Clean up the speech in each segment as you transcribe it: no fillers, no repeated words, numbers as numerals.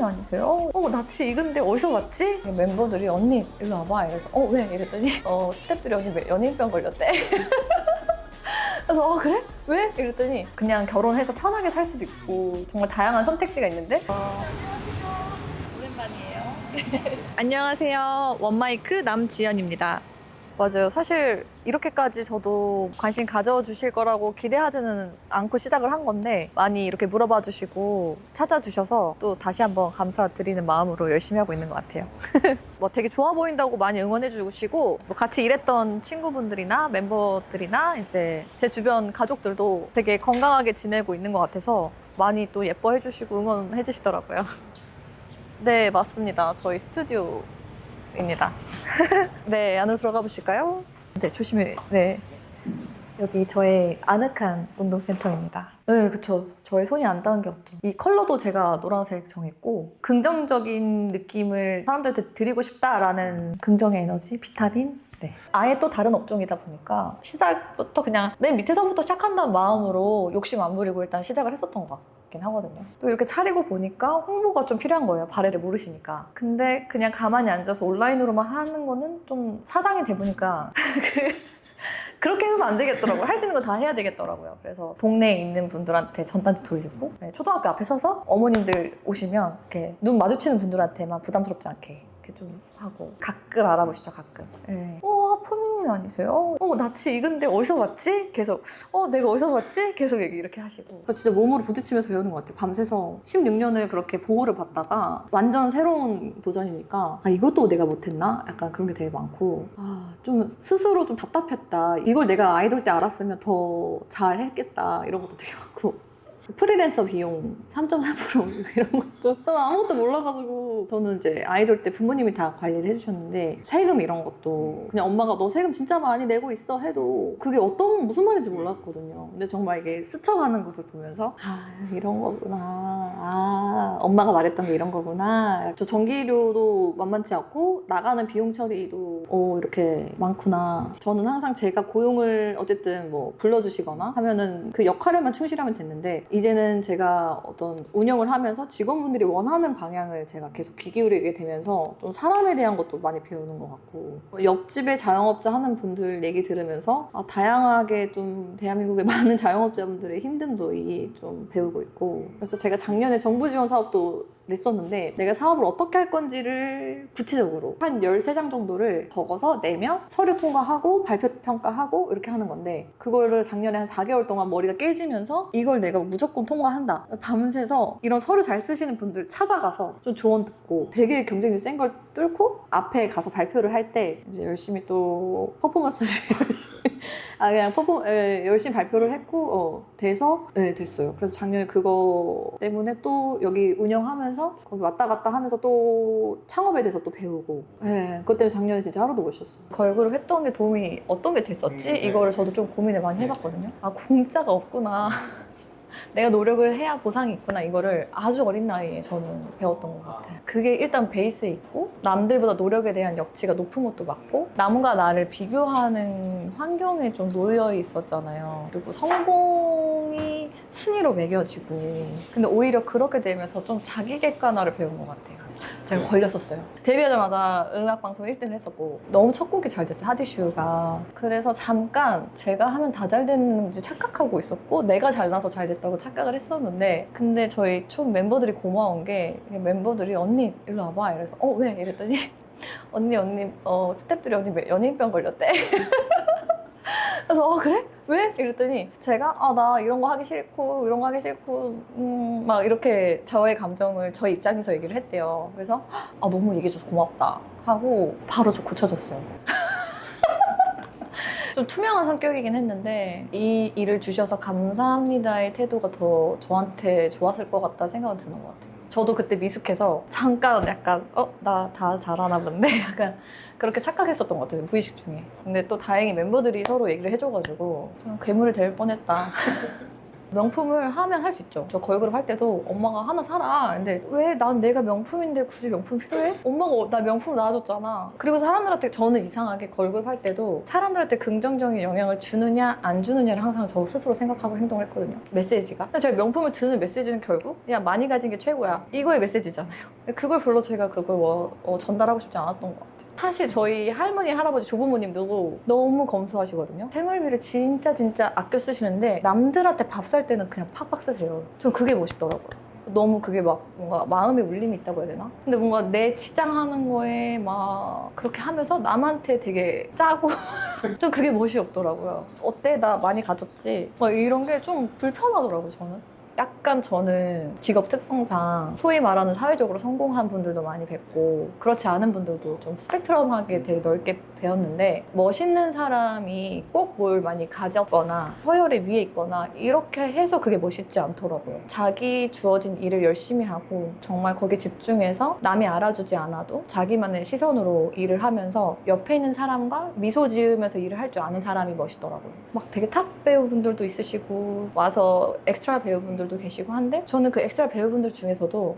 아니세요? 낯이 익은데 어디서 봤지? 멤버들이 언니 일로 와봐 이래서 왜? 이랬더니 스태프들이 언니 연예인병 걸렸대. 그래서 그래? 왜? 이랬더니 그냥 결혼해서 편하게 살 수도 있고 정말 다양한 선택지가 있는데 오랜만이에요. 안녕하세요. 원마이크 남지연입니다. 맞아요. 사실 이렇게까지 저도 관심 가져주실 거라고 기대하지는 않고 시작을 한 건데 많이 이렇게 물어봐 주시고 찾아주셔서 또 다시 한번 감사드리는 마음으로 열심히 하고 있는 것 같아요. 뭐 되게 좋아 보인다고 많이 응원해 주시고 뭐 같이 일했던 친구분들이나 멤버들이나 이제 제 주변 가족들도 되게 건강하게 지내고 있는 것 같아서 많이 또 예뻐해 주시고 응원해 주시더라고요. 네, 맞습니다. 저희 스튜디오입니다. 네, 안으로 들어가 보실까요? 네, 조심히. 네. 여기 저의 아늑한 운동센터입니다. 네, 그쵸. 저의 손이 안 닿은 게 없죠. 이 컬러도 제가 노란색 정했고 긍정적인 느낌을 사람들한테 드리고 싶다라는 긍정의 에너지, 비타민? 네. 아예 또 다른 업종이다 보니까 시작부터 그냥 맨 밑에서부터 시작한다는 마음으로 욕심 안 부리고 일단 시작을 했었던 것 같긴 하거든요. 또 이렇게 차리고 보니까 홍보가 좀 필요한 거예요. 발해를 모르시니까. 근데 그냥 가만히 앉아서 온라인으로만 하는 거는 좀 사장이 돼 보니까 그렇게 해서는 안 되겠더라고요. 할 수 있는 거 다 해야 되겠더라고요. 그래서 동네에 있는 분들한테 전단지 돌리고 초등학교 앞에 서서 어머님들 오시면 이렇게 눈 마주치는 분들한테만 부담스럽지 않게 이렇게 좀 하고 가끔 알아보시죠. 가끔. 네. 포미님 아니세요? 낯이 익은데 어디서 봤지? 계속 내가 어디서 봤지? 계속 이렇게 하시고 진짜 몸으로 부딪히면서 배우는 것 같아요. 밤새서 16년을 그렇게 보호를 받다가 완전 새로운 도전이니까 이것도 내가 못했나? 약간 그런 게 되게 많고 좀 스스로 좀 답답했다. 이걸 내가 아이돌 때 알았으면 더 잘했겠다. 이런 것도 되게 많고 프리랜서 비용 3.4% 이런 것도 아무것도 몰라가지고 저는 이제 아이돌 때 부모님이 다 관리를 해주셨는데 세금 이런 것도 그냥 엄마가 너 세금 진짜 많이 내고 있어 해도 그게 무슨 말인지 몰랐거든요. 근데 정말 이게 스쳐가는 것을 보면서 이런 거구나. 엄마가 말했던 게 이런 거구나. 저 전기료도 만만치 않고 나가는 비용 처리도 이렇게 많구나. 저는 항상 제가 고용을 어쨌든 뭐 불러주시거나 하면은 그 역할에만 충실하면 됐는데 이제는 제가 어떤 운영을 하면서 직원분들이 원하는 방향을 제가 계속 귀 기울이게 되면서 좀 사람에 대한 것도 많이 배우는 것 같고 옆집에 자영업자 하는 분들 얘기 들으면서 다양하게 좀 대한민국의 많은 자영업자분들의 힘든 도이 좀 배우고 있고 그래서 제가 작년에 정부 지원 사업도 냈었는데 내가 사업을 어떻게 할 건지를 구체적으로 한 13장 정도를 적어서 내면 서류 통과하고 발표 평가하고 이렇게 하는 건데 그거를 작년에 한 4개월 동안 머리가 깨지면서 이걸 내가 무조건 통과한다. 밤새서 이런 서류 잘 쓰시는 분들 찾아가서 좀 조언 듣고 되게 경쟁이 센 걸 뚫고 앞에 가서 발표를 할 때 이제 열심히 또 퍼포먼스를 열심히 발표를 했고 돼서 됐어요. 그래서 작년에 그거 때문에 또 여기 운영하면서 거기 왔다 갔다 하면서 또 창업에 대해서 또 배우고 그것 때문에 작년에 진짜 하루도 못 쉬었어요. 걸그룹 했던 게 도움이 어떤 게 됐었지? 이거를 저도 좀 고민을 많이 해봤거든요. 공짜가 없구나. 내가 노력을 해야 보상이 있구나. 이거를 아주 어린 나이에 저는 배웠던 것 같아요. 그게 일단 베이스에 있고 남들보다 노력에 대한 역치가 높은 것도 맞고 남과 나를 비교하는 환경에 좀 놓여 있었잖아요. 그리고 성공이 순위로 매겨지고 근데 오히려 그렇게 되면서 좀 자기 객관화를 배운 것 같아요. 제가 걸렸었어요. 데뷔하자마자 음악방송 1등을 했었고 너무 첫 곡이 잘 됐어요. 하디슈가. 그래서 잠깐 제가 하면 다 잘 되는지 착각하고 있었고 내가 잘나서 잘 됐다고 착각을 했었는데 근데 저희 총 멤버들이 고마운 게 멤버들이 언니 일로 와봐 이래서 왜? 이랬더니 언니 스태프들이 언니 연예인병 걸렸대. 그래서 그래? 왜? 이랬더니 제가 나 이런 거 하기 싫고 이런 거 하기 싫고 막 이렇게 저의 감정을 저희 입장에서 얘기를 했대요. 그래서 너무 얘기해줘서 고맙다 하고 바로 좀 고쳐졌어요. 좀 투명한 성격이긴 했는데 이 일을 주셔서 감사합니다의 태도가 더 저한테 좋았을 것 같다 생각은 드는 것 같아요. 저도 그때 미숙해서 잠깐 약간 나 다 잘하나 본데 약간 그렇게 착각했었던 것 같아요. 무의식 중에. 근데 또 다행히 멤버들이 서로 얘기를 해줘가지고 저는 괴물이 될 뻔했다. 명품을 하면 할 수 있죠. 저 걸그룹 할 때도 엄마가 하나 사라. 근데 왜 난 내가 명품인데 굳이 명품 필요해? 엄마가 나 명품 나와줬잖아. 그리고 사람들한테 저는 이상하게 걸그룹 할 때도 사람들한테 긍정적인 영향을 주느냐 안 주느냐를 항상 저 스스로 생각하고 행동을 했거든요. 메시지가. 근데 제가 명품을 주는 메시지는 결국 그냥 많이 가진 게 최고야. 이거의 메시지잖아요. 그걸 별로 제가 그걸 전달하고 싶지 않았던 것 같아요. 사실 저희 할머니, 할아버지, 조부모님도 너무 검소하시거든요. 생활비를 진짜 아껴 쓰시는데 남들한테 밥 살 때는 그냥 팍팍 쓰세요. 전 그게 멋있더라고요. 너무 그게 막 뭔가 마음에 울림이 있다고 해야 되나? 근데 뭔가 내 치장하는 거에 막 그렇게 하면서 남한테 되게 짜고 전 그게 멋이 없더라고요. 어때? 나 많이 가졌지? 막 이런 게 좀 불편하더라고요, 저는. 약간 저는 직업 특성상 소위 말하는 사회적으로 성공한 분들도 많이 뵙고 그렇지 않은 분들도 좀 스펙트럼하게 되게 넓게 배웠는데 멋있는 사람이 꼭 뭘 많이 가졌거나 서열에 위에 있거나 이렇게 해서 그게 멋있지 않더라고요. 자기 주어진 일을 열심히 하고 정말 거기에 집중해서 남이 알아주지 않아도 자기만의 시선으로 일을 하면서 옆에 있는 사람과 미소 지으면서 일을 할 줄 아는 사람이 멋있더라고요. 막 되게 탑 배우분들도 있으시고 와서 엑스트라 배우분들도 계시고 한데 저는 그 엑스트라 배우분들 중에서도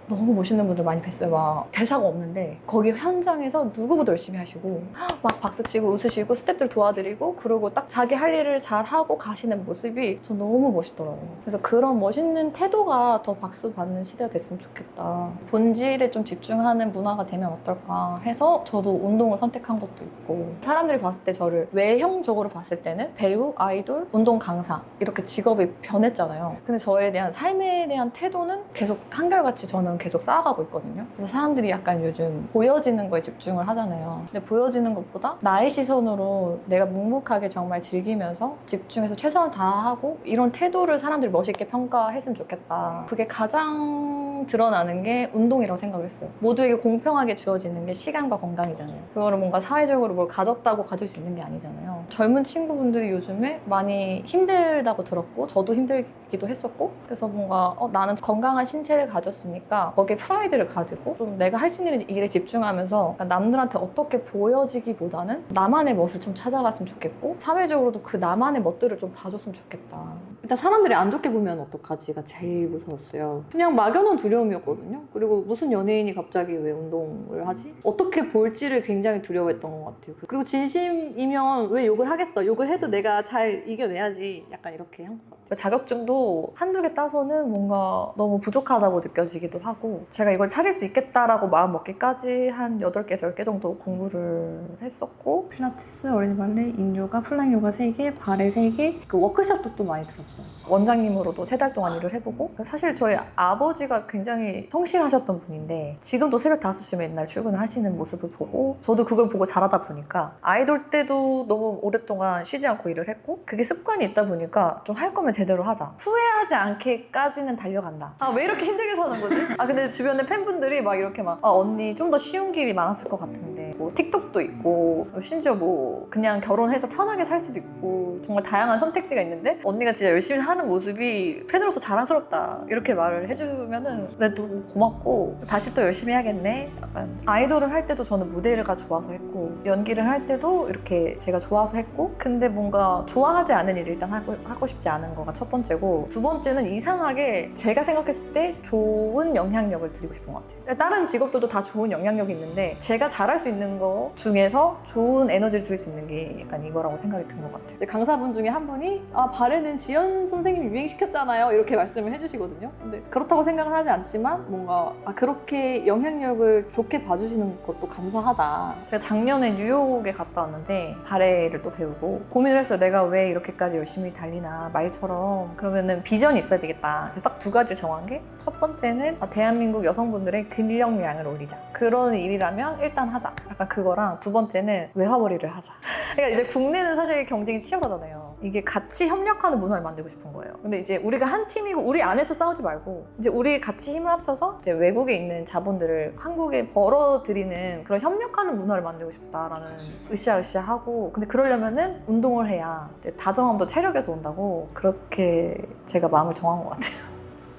너무 멋있는 분들 많이 뵀어요. 막 대사가 없는데 거기 현장에서 누구보다 열심히 하시고 막 박수치고 웃으시고 스태프들 도와드리고 그러고 딱 자기 할 일을 잘 하고 가시는 모습이 전 너무 멋있더라고요. 그래서 그런 멋있는 태도가 더 박수 받는 시대가 됐으면 좋겠다. 본질에 좀 집중하는 문화가 되면 어떨까 해서 저도 운동을 선택한 것도 있고 사람들이 봤을 때 저를 외형적으로 봤을 때는 배우, 아이돌, 운동 강사 이렇게 직업이 변했잖아요. 근데 저에 대한 삶에 대한 태도는 계속 한결같이 저는 계속 쌓아가고 있거든요. 그래서 사람들이 약간 요즘 보여지는 거에 집중을 하잖아요. 근데 보여지는 것보다 나의 시선으로 내가 묵묵하게 정말 즐기면서 집중해서 최선을 다하고 이런 태도를 사람들이 멋있게 평가했으면 좋겠다. 그게 가장 드러나는 게 운동이라고 생각을 했어요. 모두에게 공평하게 주어지는 게 시간과 건강이잖아요. 그거를 뭔가 사회적으로 뭘 가졌다고 가질 수 있는 게 아니잖아요. 젊은 친구분들이 요즘에 많이 힘들다고 들었고 저도 힘들기도 했었고 그래서 뭔가 나는 건강한 신체를 가졌으니까 거기에 프라이드를 가지고 좀 내가 할 수 있는 일에 집중하면서 남들한테 어떻게 보여지기보다는 나만의 멋을 좀 찾아갔으면 좋겠고 사회적으로도 그 나만의 멋들을 좀 봐줬으면 좋겠다. 일단 사람들이 안 좋게 보면 어떡하지가 제일 무서웠어요. 그냥 막연한 두려움이었거든요. 그리고 무슨 연예인이 갑자기 왜 운동을 하지? 어떻게 볼지를 굉장히 두려워했던 것 같아요. 그리고 진심이면 왜 욕을 하겠어? 욕을 해도 내가 잘 이겨내야지. 약간 이렇게 한 것 같아요. 자격증도 한두 개 따서는 뭔가 너무 부족하다고 느껴지기도 하고 제가 이걸 차릴 수 있겠다라고 마음 먹기까지 한 8개에서 10개 정도 공부를 했었고 필라테스, 어린이 발레, 인요가, 플라잉 요가 3개, 발레 3개 그 워크숍도 또 많이 들었어요. 원장님으로도 3달 동안 일을 해보고 사실 저희 아버지가 굉장히 성실하셨던 분인데 지금도 새벽 5시에 맨날 출근을 하시는 모습을 보고 저도 그걸 보고 자라다 보니까 아이돌 때도 너무 오랫동안 쉬지 않고 일을 했고 그게 습관이 있다 보니까 좀 할 거면 제대로 하자. 후회하지 않게까지는 달려간다. 왜 이렇게 힘들게 사는 거지? 근데 주변에 팬분들이 막 이렇게 막 언니 좀 더 쉬운 길이 많았을 것 같은데 뭐 틱톡도 있고 심지어 뭐 그냥 결혼해서 편하게 살 수도 있고 정말 다양한 선택지가 있는데 언니가 진짜 열심히 하는 모습이 팬으로서 자랑스럽다 이렇게 말을 해주면은 너무 고맙고 다시 또 열심히 해야겠네. 약간 아이돌을 할 때도 저는 무대가 좋아서 했고 연기를 할 때도 이렇게 제가 좋아서 했고 근데 뭔가 좋아하지 않은 일을 일단 하고 싶지 않은 거가 첫 번째고 두 번째는 이상하게 제가 생각했을 때 좋은 영향력을 드리고 싶은 것 같아요. 다른 직업들도 다 좋은 영향력이 있는데 제가 잘할 수 있는 거 중에서 좋은 에너지를 드릴 수 있는 게 약간 이거라고 생각이 든 것 같아요. 이제 강사분 중에 한 분이 발에는 지연 선생님이 유행시켰잖아요 이렇게 말씀을 해주시거든요. 근데 그렇다고 생각은 하지 않지만 뭔가 그렇게 영향력을 좋게 봐주시는 것도 감사하다. 제가 작년에 뉴욕에 갔다 왔는데 발레를 또 배우고 고민을 했어요. 내가 왜 이렇게까지 열심히 달리나 말처럼 그러면은 비전이 있어야 되겠다. 그래서 딱 2가지 정한 게 첫 번째는 대한민국 여성분들의 근력량을 올리자. 그런 일이라면 일단 하자. 약간 그거랑 두 번째는 외화벌이를 하자. 그러니까 이제 국내는 사실 경쟁이 치열하잖아요. 이게 같이 협력하는 문화를 만들고 싶은 거예요. 근데 이제 우리가 한 팀이고 우리 안에서 싸우지 말고 이제 우리 같이 힘을 합쳐서 이제 외국에 있는 자본들을 한국에 벌어들이는 그런 협력하는 문화를 만들고 싶다라는 으쌰으쌰하고 근데 그러려면은 운동을 해야 이제 다정함도 체력에서 온다고 그렇게 제가 마음을 정한 것 같아요.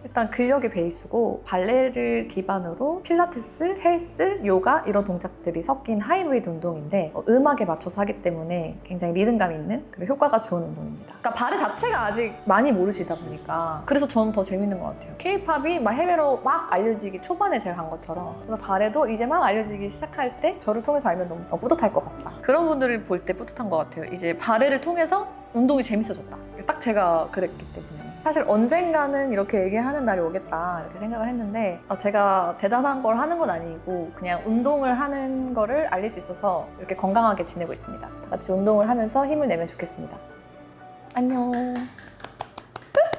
일단 근력이 베이스고 발레를 기반으로 필라테스, 헬스, 요가 이런 동작들이 섞인 하이브리드 운동인데 음악에 맞춰서 하기 때문에 굉장히 리듬감 있는 그리고 효과가 좋은 운동입니다. 그러니까 발레 자체가 아직 많이 모르시다 보니까 그래서 저는 더 재밌는 것 같아요. K-팝이 막 해외로 막 알려지기 초반에 제가 간 것처럼 그래서 발레도 이제 막 알려지기 시작할 때 저를 통해서 알면 너무 뿌듯할 것 같다. 그런 분들을 볼 때 뿌듯한 것 같아요. 이제 발레를 통해서 운동이 재밌어졌다. 딱 제가 그랬기 때문에. 사실 언젠가는 이렇게 얘기하는 날이 오겠다 이렇게 생각을 했는데 제가 대단한 걸 하는 건 아니고 그냥 운동을 하는 거를 알릴 수 있어서 이렇게 건강하게 지내고 있습니다. 다 같이 운동을 하면서 힘을 내면 좋겠습니다. 안녕.